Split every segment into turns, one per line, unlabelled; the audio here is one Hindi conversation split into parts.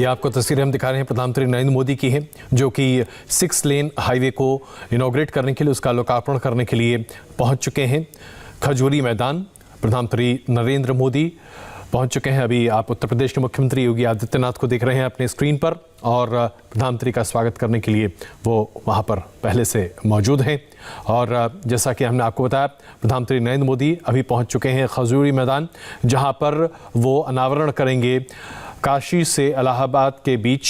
ये आपको तस्वीरें हम दिखा रहे हैं प्रधानमंत्री नरेंद्र मोदी की हैं, जो कि 6 लेन हाईवे को इनॉग्रेट करने के लिए, उसका लोकार्पण करने के लिए पहुंच चुके हैं। खजूरी मैदान प्रधानमंत्री नरेंद्र मोदी पहुंच चुके हैं। अभी आप उत्तर प्रदेश के मुख्यमंत्री योगी आदित्यनाथ को देख रहे हैं अपने स्क्रीन पर, और प्रधानमंत्री का स्वागत करने के लिए वो वहां पर पहले से मौजूद हैं। और जैसा कि हमने आपको बताया, प्रधानमंत्री नरेंद्र मोदी अभी पहुंच चुके हैं खजूरी मैदान, जहां पर वो अनावरण करेंगे काशी से इलाहाबाद के बीच,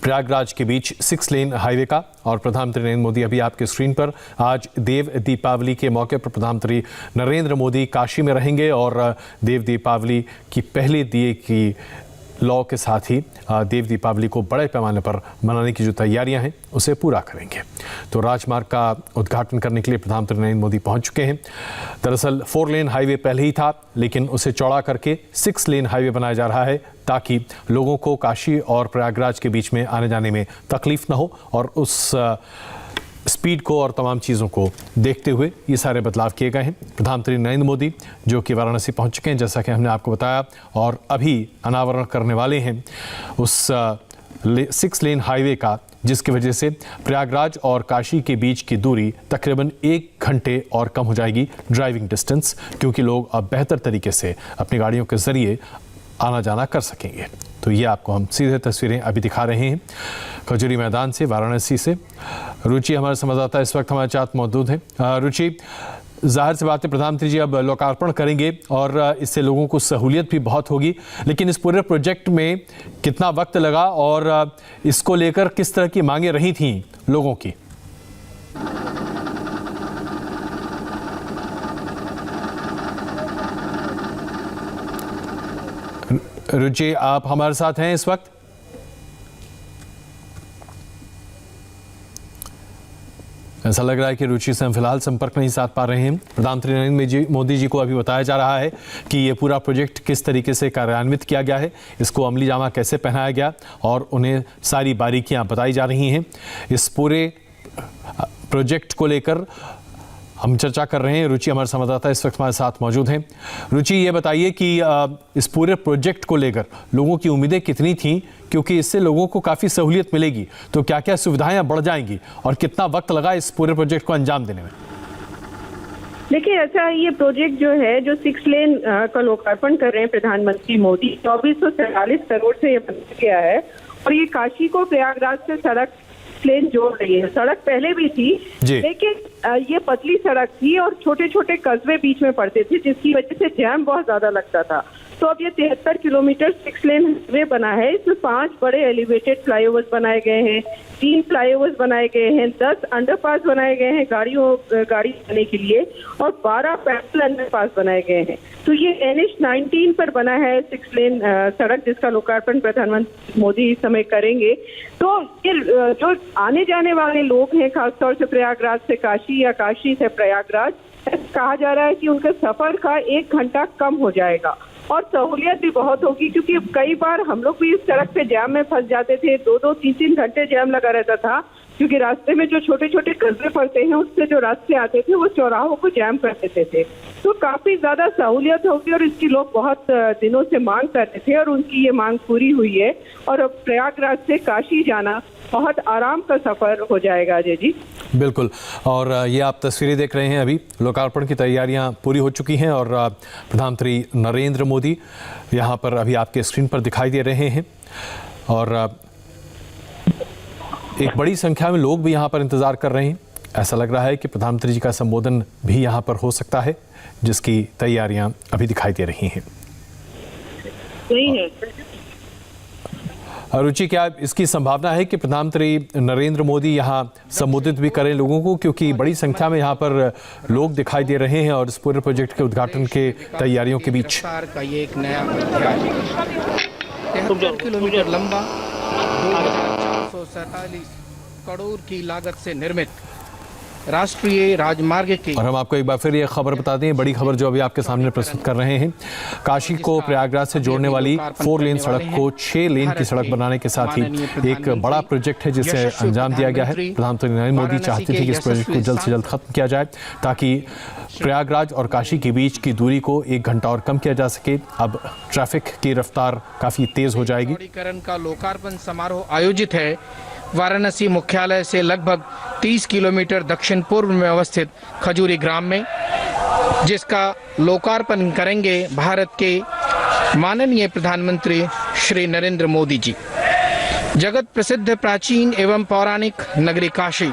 प्रयागराज के बीच 6 लेन हाईवे का। और प्रधानमंत्री नरेंद्र मोदी अभी आपके स्क्रीन पर, आज देव दीपावली के मौके पर प्रधानमंत्री नरेंद्र मोदी काशी में रहेंगे और देव दीपावली की पहले दिए की लौ के साथ ही देव दीपावली को बड़े पैमाने पर मनाने की जो तैयारियां हैं उसे पूरा करेंगे। तो राजमार्ग का उद्घाटन करने के लिए प्रधानमंत्री नरेंद्र मोदी पहुंच चुके हैं। दरअसल 4 लेन हाईवे पहले ही था, लेकिन उसे चौड़ा करके 6 लेन हाईवे बनाया जा रहा है, ताकि लोगों को काशी और प्रयागराज के बीच में आने जाने में तकलीफ न हो। और उस स्पीड को और तमाम चीज़ों को देखते हुए ये सारे बदलाव किए गए हैं। प्रधानमंत्री नरेंद्र मोदी जो कि वाराणसी पहुंच चुके हैं, जैसा कि हमने आपको बताया, और अभी अनावरण करने वाले हैं उस 6 लेन हाईवे का, जिसकी वजह से प्रयागराज और काशी के बीच की दूरी तकरीबन 1 घंटे और कम हो जाएगी, ड्राइविंग डिस्टेंस, क्योंकि लोग अब बेहतर तरीके से अपनी गाड़ियों के ज़रिए आना जाना कर सकेंगे। तो ये आपको हम सीधे तस्वीरें अभी दिखा रहे हैं खजूरी मैदान से, वाराणसी से। रुचि हमारे संवाददाता इस वक्त हमारे साथ मौजूद हैं। रुचि, जाहिर सी बात है प्रधानमंत्री जी अब लोकार्पण करेंगे और इससे लोगों को सहूलियत भी बहुत होगी, लेकिन इस पूरे प्रोजेक्ट में कितना वक्त लगा और इसको लेकर किस तरह की मांगे रही थी लोगों की? रुचि, आप हमारे साथ हैं इस वक्त? ऐसा लग रहा है कि रुचि से हम फिलहाल संपर्क नहीं साध पा रहे हैं। प्रधानमंत्री नरेंद्र मोदी जी को अभी बताया जा रहा है कि ये पूरा प्रोजेक्ट किस तरीके से कार्यान्वित किया गया है, इसको अमली जामा कैसे पहनाया गया, और उन्हें सारी बारीकियां बताई जा रही हैं। इस पूरे प्रोजेक्ट को लेकर हम चर्चा कर रहे हैं। रुचि हमारे संवाददाता इस वक्त हमारे साथ मौजूद हैं। रुचि, ये बताइए कि इस पूरे प्रोजेक्ट को लेकर लोगों की उम्मीदें कितनी थीं, क्योंकि इससे लोगों को काफ़ी सहूलियत मिलेगी, तो क्या क्या सुविधाएं बढ़ जाएंगी और कितना वक्त लगा इस पूरे प्रोजेक्ट को अंजाम देने में?
देखिए, ऐसा ये प्रोजेक्ट जो है, जो 6 लेन का लोकार्पण कर रहे हैं प्रधानमंत्री मोदी, 2444 करोड़ से ये बना गया है। और ये काशी को प्रयागराज से सड़क लेन जोड़ रही है। सड़क पहले भी थी, लेकिन ये पतली सड़क थी और छोटे छोटे कस्बे बीच में पड़ते थे, जिसकी वजह से जैम बहुत ज्यादा लगता था। तो अब ये 73 किलोमीटर 6 लेन हाईवे बना है। इसमें 5 बड़े एलिवेटेड फ्लाईओवर्स बनाए गए हैं, 3 फ्लाईओवर्स बनाए गए हैं, 10 अंडरपास बनाए गए हैं गाड़ी जाने के लिए, और 12 पैरेलल अंडरपास बनाए गए हैं। तो ये NH-19 पर बना है 6 लेन सड़क, जिसका लोकार्पण प्रधानमंत्री मोदी इस समय करेंगे। तो ये जो आने जाने वाले लोग हैं, खासतौर से प्रयागराज से काशी या काशी से प्रयागराज, कहा जा रहा है कि उनका सफर का 1 घंटा कम हो जाएगा और सहूलियत भी बहुत होगी, क्योंकि कई बार हम लोग भी इस सड़क पे जाम में फंस जाते थे। 2-2, 3-3 घंटे जाम लगा रहता था, क्योंकि रास्ते में जो छोटे छोटे कस्बे पड़ते हैं, उससे जो रास्ते आते थे वो चौराहों को जाम कर देते थे। तो काफी ज्यादा सहूलियत होगी और इसकी लोग बहुत दिनों से मांग कर रहे थे, और उनकी ये मांग पूरी हुई है। और अब प्रयागराज से काशी जाना बहुत आराम का सफर हो जाएगा। अजय जी,
बिल्कुल। और ये आप तस्वीरें देख रहे हैं, अभी लोकार्पण की तैयारियां पूरी हो चुकी हैं और प्रधानमंत्री नरेंद्र मोदी यहां पर अभी आपके स्क्रीन पर दिखाई दे रहे हैं। और एक बड़ी संख्या में लोग भी यहां पर इंतजार कर रहे हैं। ऐसा लग रहा है कि प्रधानमंत्री जी का संबोधन भी यहां पर हो सकता है, जिसकी तैयारियां अभी दिखाई दे रही हैं।
सही है
रुचि, क्या इसकी संभावना है कि प्रधानमंत्री नरेंद्र मोदी यहां संबोधित भी करें लोगों को, क्योंकि बड़ी संख्या में यहां पर लोग दिखाई दे रहे हैं और इस पूरे प्रोजेक्ट के उद्घाटन के तैयारियों के बीच?
का ये एक नया 73 किलोमीटर लंबा 2447 करोड़ की लागत से निर्मित राष्ट्रीय राजमार्ग के
और हम आपको एक बार फिर ये खबर बता दें, बड़ी खबर जो अभी आपके सामने प्रस्तुत कर रहे हैं। काशी को प्रयागराज से जोड़ने वाली 4 लेन सड़क को 6 लेन की सड़क बनाने के साथ ही एक बड़ा प्रोजेक्ट है जिसे अंजाम दिया गया है। प्रधानमंत्री नरेंद्र मोदी चाहते थे कि इस प्रोजेक्ट को जल्द से जल्द खत्म किया जाए ताकि प्रयागराज और काशी के बीच की दूरी को 1 घंटा और कम किया जा सके। अब ट्रैफिक की रफ्तार काफी तेज हो जाएगी।
चौड़ीकरण का लोकार्पण समारोह आयोजित है वाराणसी मुख्यालय से लगभग 30 किलोमीटर दक्षिण पूर्व में अवस्थित खजूरी ग्राम में, जिसका लोकार्पण करेंगे भारत के माननीय प्रधानमंत्री श्री नरेंद्र मोदी जी। जगत प्रसिद्ध प्राचीन एवं पौराणिक नगरी काशी,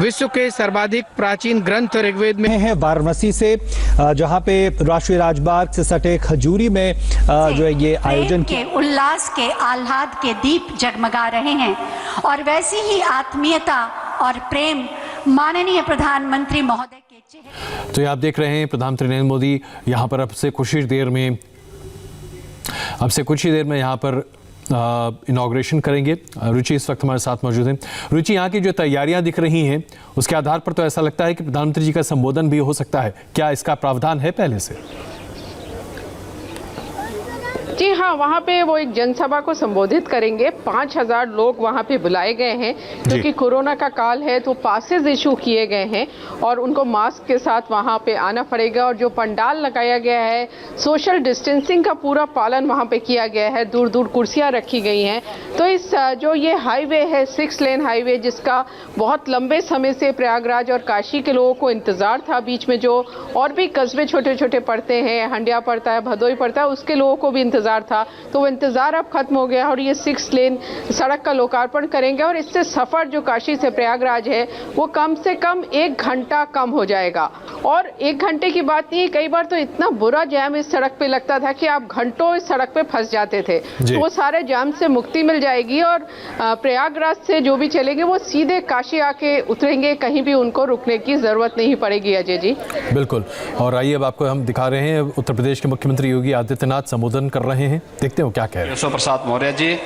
विश्व के सर्वाधिक प्राचीन ग्रंथ ऋग्वेद में
है। वाराणसी से जहां पे राष्ट्रीय राजमार्ग से सटे खजूरी में जो है ये आयोजन
के उल्लास के आह्लाद के दीप जगमगा रहे हैं और वैसी ही आत्मीयता और प्रेम माननीय प्रधानमंत्री महोदय के चेहरे।
तो ये आप देख रहे हैं प्रधानमंत्री नरेंद्र मोदी यहाँ पर अब से कुछ ही देर में यहाँ पर इनॉग्रेशन करेंगे। रुचि इस वक्त हमारे साथ मौजूद हैं। रुचि, यहाँ की जो तैयारियां दिख रही हैं उसके आधार पर तो ऐसा लगता है कि प्रधानमंत्री जी का संबोधन भी हो सकता है। क्या इसका प्रावधान है पहले से?
जी हाँ, वहाँ पे वो एक जनसभा को संबोधित करेंगे। 5000 लोग वहाँ पे बुलाए गए हैं क्योंकि कोरोना का काल है तो पासेस इशू किए गए हैं और उनको मास्क के साथ वहाँ पे आना पड़ेगा। और जो पंडाल लगाया गया है, सोशल डिस्टेंसिंग का पूरा पालन वहाँ पे किया गया है। दूर दूर कुर्सियाँ रखी गई हैं। तो इस जो ये हाईवे है 6 लेन हाईवे, जिसका बहुत लंबे समय से प्रयागराज और काशी के लोगों को इंतजार था, बीच में जो और भी कस्बे छोटे छोटे पड़ते हैं, हंडिया पड़ता है, भदोई पड़ता है, उसके लोगों को भी इंतजार था, तो वो इंतजार अब खत्म हो गया और ये 6 लेन सड़क का लोकार्पण करेंगे। और इससे सफर जो काशी से प्रयागराज है वो कम से कम 1 घंटा कम हो जाएगा। और 1 घंटे की बात नहीं है, कई बार तो इतना बुरा जाम इस सड़क पे लगता था कि आप घंटों इस सड़क पे फंस जाते थे। तो वो सारे जाम से मुक्ति मिल जाएगी और प्रयागराज से जो भी चलेंगे वो सीधे काशी आके उतरेंगे, कहीं भी उनको रुकने की जरूरत नहीं पड़ेगी। अजय जी
बिल्कुल। और आइए अब आपको हम दिखा रहे हैं, उत्तर प्रदेश के मुख्यमंत्री योगी आदित्यनाथ संबोधन कर रहे हैं, देखते हो क्या कह रहे हैं।
केशव प्रसाद मौर्य जी,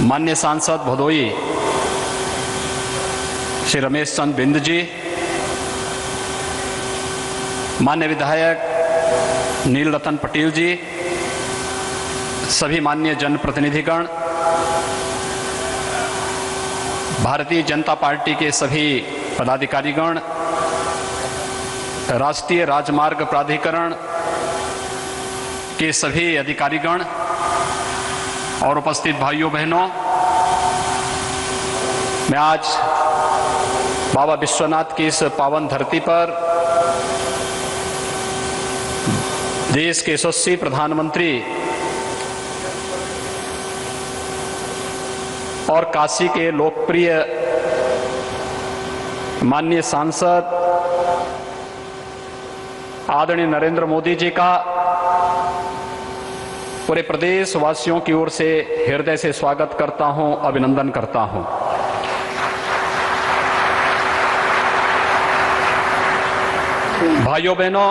माननीय सांसद भदोई श्री रमेश चंद्र बिंद जी, माननीय विधायक नील रतन पटेल जी, सभी माननीय जनप्रतिनिधिगण, भारतीय जनता पार्टी के सभी पदाधिकारीगण, राष्ट्रीय राजमार्ग प्राधिकरण के सभी अधिकारीगण और उपस्थित भाइयों बहनों, मैं आज बाबा विश्वनाथ की इस पावन धरती पर देश के यशस्वी प्रधानमंत्री और काशी के लोकप्रिय माननीय सांसद आदरणीय नरेंद्र मोदी जी का पूरे प्रदेश वासियों की ओर से हृदय से स्वागत करता हूं, अभिनंदन करता हूं। भाइयों बहनों,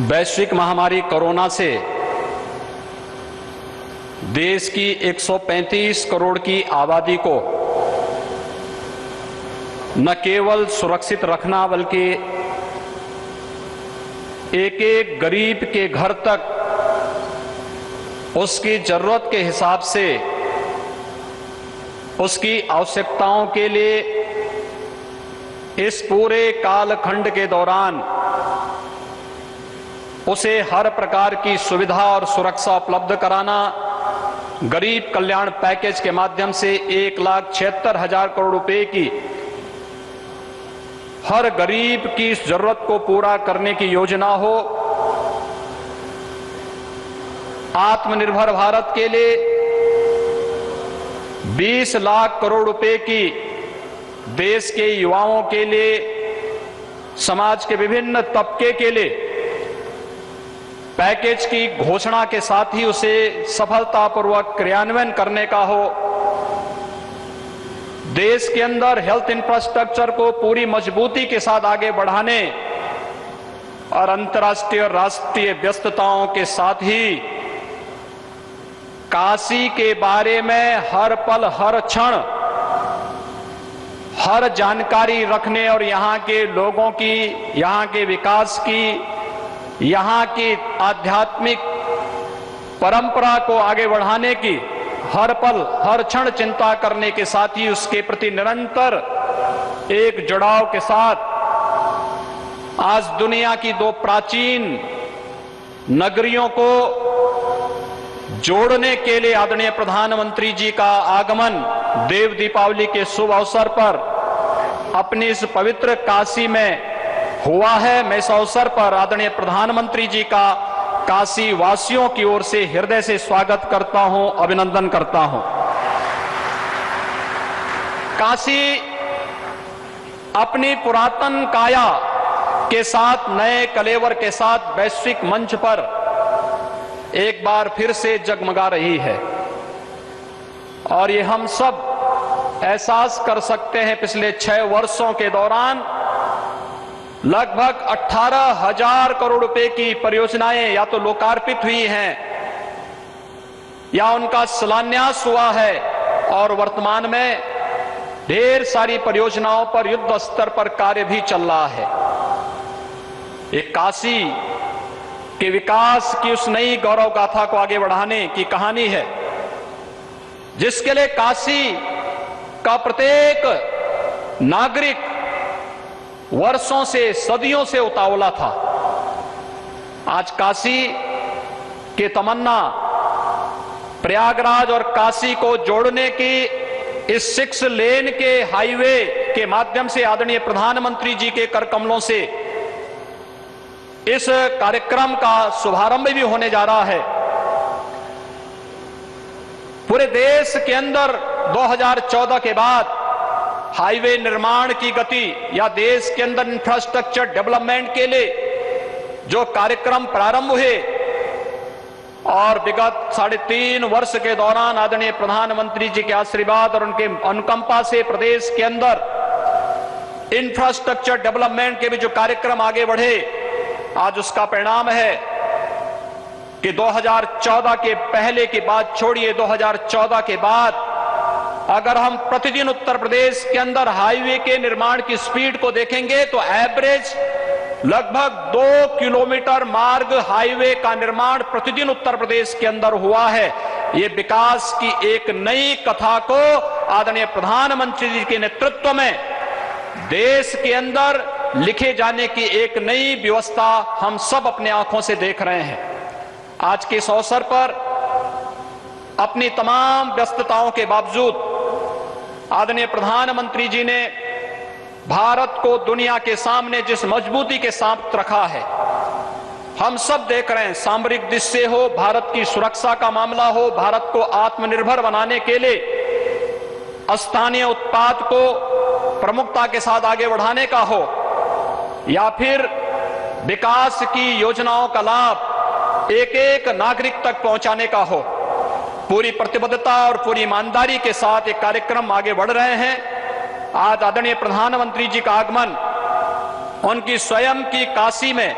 वैश्विक महामारी कोरोना से देश की 135 करोड़ की आबादी को न केवल सुरक्षित रखना बल्कि एक एक गरीब के घर तक उसकी जरूरत के हिसाब से उसकी आवश्यकताओं के लिए इस पूरे कालखंड के दौरान उसे हर प्रकार की सुविधा और सुरक्षा उपलब्ध कराना, गरीब कल्याण पैकेज के माध्यम से 1,76,000 करोड़ रुपए की हर गरीब की इस जरूरत को पूरा करने की योजना हो, आत्मनिर्भर भारत के लिए 20 लाख करोड़ रुपए की देश के युवाओं के लिए, समाज के विभिन्न तबके के लिए पैकेज की घोषणा के साथ ही उसे सफलतापूर्वक क्रियान्वयन करने का हो। देश के अंदर हेल्थ इंफ्रास्ट्रक्चर को पूरी मजबूती के साथ आगे बढ़ाने और अंतर्राष्ट्रीय और राष्ट्रीय व्यस्तताओं के साथ ही काशी के बारे में हर पल हर क्षण हर जानकारी रखने और यहाँ के लोगों की, यहाँ के विकास की, यहाँ की आध्यात्मिक परंपरा को आगे बढ़ाने की हर पल हर क्षण चिंता करने के साथ ही उसके प्रति निरंतर एक जुड़ाव के साथ आज दुनिया की दो प्राचीन नगरियों को जोड़ने के लिए आदरणीय प्रधानमंत्री जी का आगमन देव दीपावली के शुभ अवसर पर अपनी इस पवित्र काशी में हुआ है। मैं इस अवसर पर आदरणीय प्रधानमंत्री जी का काशी वासियों की ओर से हृदय से स्वागत करता हूं, अभिनंदन करता हूं। काशी अपनी पुरातन काया के साथ, नए कलेवर के साथ वैश्विक मंच पर एक बार फिर से जगमगा रही है और ये हम सब एहसास कर सकते हैं। पिछले 6 वर्षों के दौरान लगभग 18,000 करोड़ रुपए की परियोजनाएं या तो लोकार्पित हुई हैं या उनका शिलान्यास हुआ है और वर्तमान में ढेर सारी परियोजनाओं पर युद्ध स्तर पर कार्य भी चल रहा है। एक काशी के विकास की उस नई गौरव गाथा को आगे बढ़ाने की कहानी है जिसके लिए काशी का प्रत्येक नागरिक वर्षों से, सदियों से उतावला था। आज काशी के तमन्ना प्रयागराज और काशी को जोड़ने की इस 6 लेन के हाईवे के माध्यम से आदरणीय प्रधानमंत्री जी के कर कमलों से इस कार्यक्रम का शुभारंभ भी होने जा रहा है। पूरे देश के अंदर 2014 के बाद हाईवे निर्माण की गति या देश के अंदर इंफ्रास्ट्रक्चर डेवलपमेंट के लिए जो कार्यक्रम प्रारंभ हुए और विगत 3.5 वर्ष के दौरान आदरणीय प्रधानमंत्री जी के आशीर्वाद और उनके अनुकंपा से प्रदेश के अंदर इंफ्रास्ट्रक्चर डेवलपमेंट के भी जो कार्यक्रम आगे बढ़े, आज उसका परिणाम है कि 2014 के पहले की बात छोड़िए, 2014 के बाद अगर हम प्रतिदिन उत्तर प्रदेश के अंदर हाईवे के निर्माण की स्पीड को देखेंगे तो एवरेज लगभग 2 किलोमीटर मार्ग हाईवे का निर्माण प्रतिदिन उत्तर प्रदेश के अंदर हुआ है। ये विकास की एक नई कथा को आदरणीय प्रधानमंत्री जी के नेतृत्व में देश के अंदर लिखे जाने की एक नई व्यवस्था हम सब अपने आंखों से देख रहे हैं। आज के इस अवसर पर अपनी तमाम व्यस्तताओं के बावजूद आदरणीय प्रधानमंत्री जी ने भारत को दुनिया के सामने जिस मजबूती के साथ रखा है, हम सब देख रहे हैं। सामरिक दृष्टि से हो, भारत की सुरक्षा का मामला हो, भारत को आत्मनिर्भर बनाने के लिए स्थानीय उत्पाद को प्रमुखता के साथ आगे बढ़ाने का हो या फिर विकास की योजनाओं का लाभ एक एक नागरिक तक पहुंचाने का हो, पूरी प्रतिबद्धता और पूरी ईमानदारी के साथ एक कार्यक्रम आगे बढ़ रहे हैं। आज आदरणीय प्रधानमंत्री जी का आगमन, उनकी स्वयं की काशी में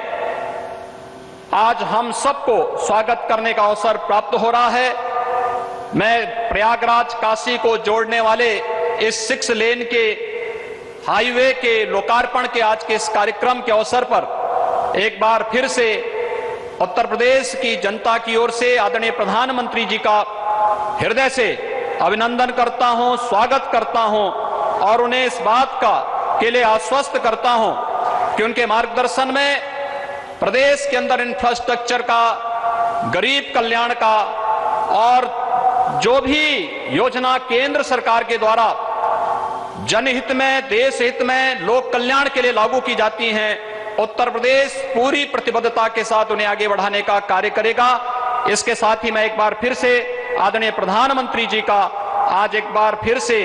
आज हम सबको स्वागत करने का अवसर प्राप्त हो रहा है। मैं प्रयागराज काशी को जोड़ने वाले इस 6 लेन के हाईवे के लोकार्पण के आज के इस कार्यक्रम के अवसर पर एक बार फिर से उत्तर प्रदेश की जनता की ओर से आदरणीय प्रधानमंत्री जी का हृदय से अभिनंदन करता हूं, स्वागत करता हूं और उन्हें इस बात का के लिए आश्वस्त करता हूं कि उनके मार्गदर्शन में प्रदेश के अंदर इंफ्रास्ट्रक्चर का, गरीब कल्याण का और जो भी योजना केंद्र सरकार के द्वारा जनहित में, देश हित में, लोक कल्याण के लिए लागू की जाती हैं, उत्तर प्रदेश पूरी प्रतिबद्धता के साथ उन्हें आगे बढ़ाने का कार्य करेगा। इसके साथ ही मैं एक बार फिर से आदरणीय प्रधानमंत्री जी का आज एक बार फिर से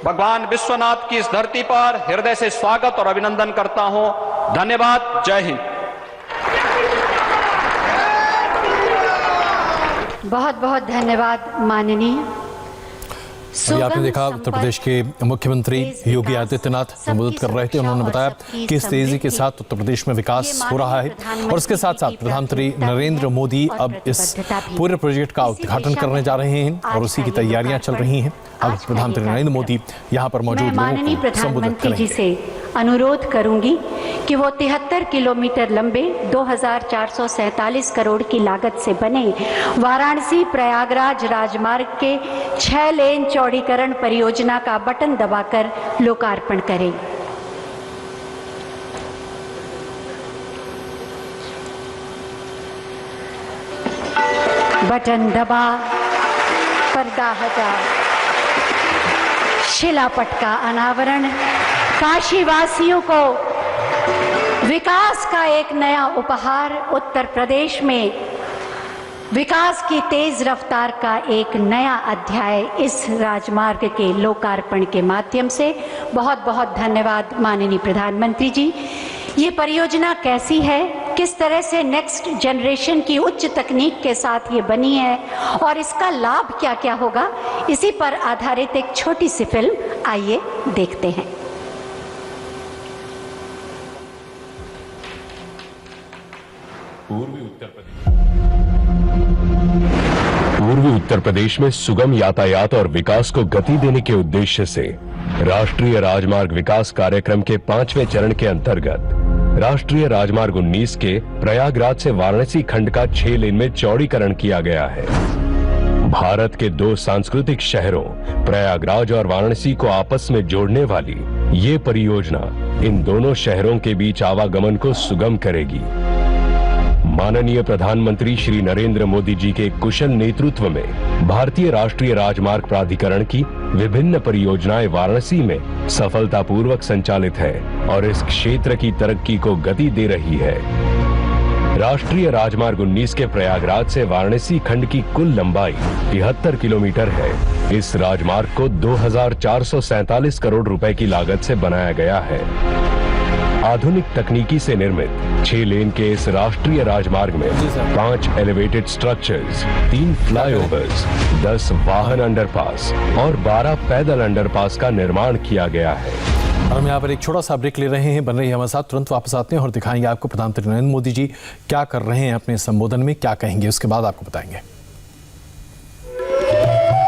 भगवान विश्वनाथ की इस धरती पर हृदय से स्वागत और अभिनंदन करता हूं। धन्यवाद। जय हिंद।
बहुत बहुत धन्यवाद माननीय।
अभी आपने देखा उत्तर प्रदेश के मुख्यमंत्री योगी आदित्यनाथ संबोधित कर रहे थे। उन्होंने बताया किस तेजी के साथ उत्तर प्रदेश में विकास हो रहा है और इसके साथ साथ प्रधानमंत्री नरेंद्र मोदी अब इस पूरे प्रोजेक्ट का उद्घाटन करने जा रहे हैं और उसी की तैयारियां चल रही हैं। अब प्रधानमंत्री नरेंद्र मोदी यहाँ पर मौजूद
माननीय प्रधानमंत्री जी से अनुरोध करूंगी कि वो 73 किलोमीटर लंबे 2447 करोड़ की लागत से बने वाराणसी प्रयागराज राजमार्ग के 6 लेन चौड़ीकरण परियोजना का बटन दबाकर लोकार्पण करें। बटन दबा, पर्दा हटा, शिलापट का अनावरण काशी वासियों को विकास का एक नया उपहार, उत्तर प्रदेश में विकास की तेज रफ्तार का एक नया अध्याय इस राजमार्ग के लोकार्पण के माध्यम से। बहुत बहुत धन्यवाद माननीय प्रधानमंत्री जी। ये परियोजना कैसी है, किस तरह से नेक्स्ट जनरेशन की उच्च तकनीक के साथ ये बनी है और इसका लाभ क्या क्या होगा, इसी पर आधारित एक छोटी सी फिल्म आइए देखते हैं।
पूर्वी उत्तर प्रदेश में सुगम यातायात और विकास को गति देने के उद्देश्य से राष्ट्रीय राजमार्ग विकास कार्यक्रम के 5वें चरण के अंतर्गत राष्ट्रीय राजमार्ग 19 के प्रयागराज से वाराणसी खंड का 6 लेन में चौड़ीकरण किया गया है। भारत के 2 सांस्कृतिक शहरों प्रयागराज और वाराणसी को आपस में जोड़ने वाली ये परियोजना इन दोनों शहरों के बीच आवागमन को सुगम करेगी। माननीय प्रधानमंत्री श्री नरेंद्र मोदी जी के कुशल नेतृत्व में भारतीय राष्ट्रीय राजमार्ग प्राधिकरण की विभिन्न परियोजनाएं वाराणसी में सफलतापूर्वक संचालित है और इस क्षेत्र की तरक्की को गति दे रही है। राष्ट्रीय राजमार्ग 19 के प्रयागराज से वाराणसी खंड की कुल लंबाई 73 किलोमीटर है। इस राजमार्ग को 2447 करोड़ रुपए की लागत से बनाया गया है। आधुनिक तकनीकी से निर्मित 6 लेन के इस राष्ट्रीय राजमार्ग में 5 एलिवेटेड स्ट्रक्चर्स, 3 फ्लाईओवर्स, 10 वाहन अंडरपास और 12 पैदल अंडरपास का निर्माण किया गया है।
और हम यहाँ पर एक छोटा सा ब्रेक ले रहे हैं। बन रही हमारे साथ, तुरंत वापस आते हैं और दिखाएंगे आपको प्रधानमंत्री नरेंद्र मोदी जी क्या कर रहे हैं अपने संबोधन में, क्या कहेंगे, उसके बाद आपको बताएंगे।